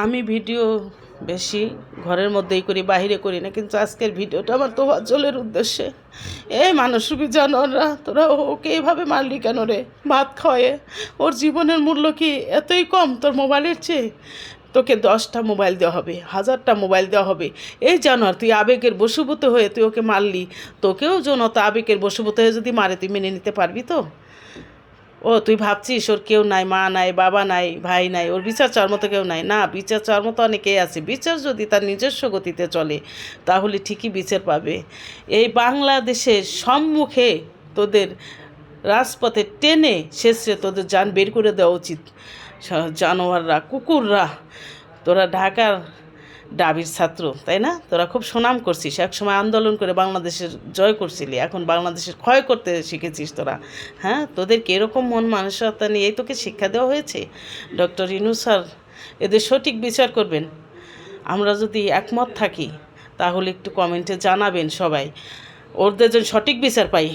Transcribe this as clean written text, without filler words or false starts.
আমি ভিডিও বেশি ঘরের মধ্যেই করি, বাইরে করি না, কিন্তু আজকের ভিডিওটা আমার তোফাজ্জলের উদ্দেশ্যে। এই মানুষরূপী জানোয়াররা, তোরা ওকে এইভাবে মারলি কেন রে? ভাত খাওয়ায়ে ওর জীবনের মূল্য কি এতই কম তোর মোবাইলের চেয়ে? তোকে 10টা মোবাইল দেওয়া হবে, 1000টা মোবাইল দেওয়া হবে। এই জানোয়ার, তুই আবেগের বশীভূত হয়ে তুই ওকে মারলি। তোকেও জনতা আবেগের বশীভূত হয়ে যদি মারে, তুই মেনে নিতে পারবি তো? তুই ভাবছিস ওর কেউ নাই, মা নাই, বাবা নাই, ভাই নাই, ওর বিচার চাওয়ার মতো কেউ নাই? না, বিচার চাওয়ার মতো অনেকেই আছে। বিচার যদি তার নিজস্ব গতিতে চলে তাহলে ঠিকই বিচার পাবে। এই বাংলাদেশের সম্মুখে তোদের রাজপথে টেনে শেষে তোদের জান বের করে দেওয়া উচিত। জানোয়াররা, কুকুররা, তোরা ঢাকার ডাবির ছাত্র, তাই না? তোরা খুব সুনাম করছিস, একসময় আন্দোলন করে বাংলাদেশের জয় করছিলি, এখন বাংলাদেশের ক্ষয় করতে শিখেছিস তোরা। হ্যাঁ, তোদেরকে এরকম মন মানসিকতা নিয়েই তোকে শিক্ষা দেওয়া হয়েছে। ডক্টর ইউনূস স্যার এদের সঠিক বিচার করবেন। আমরা যদি একমত থাকি তাহলে একটু কমেন্টে জানাবেন সবাই, ওদের যেন সঠিক বিচার পাই।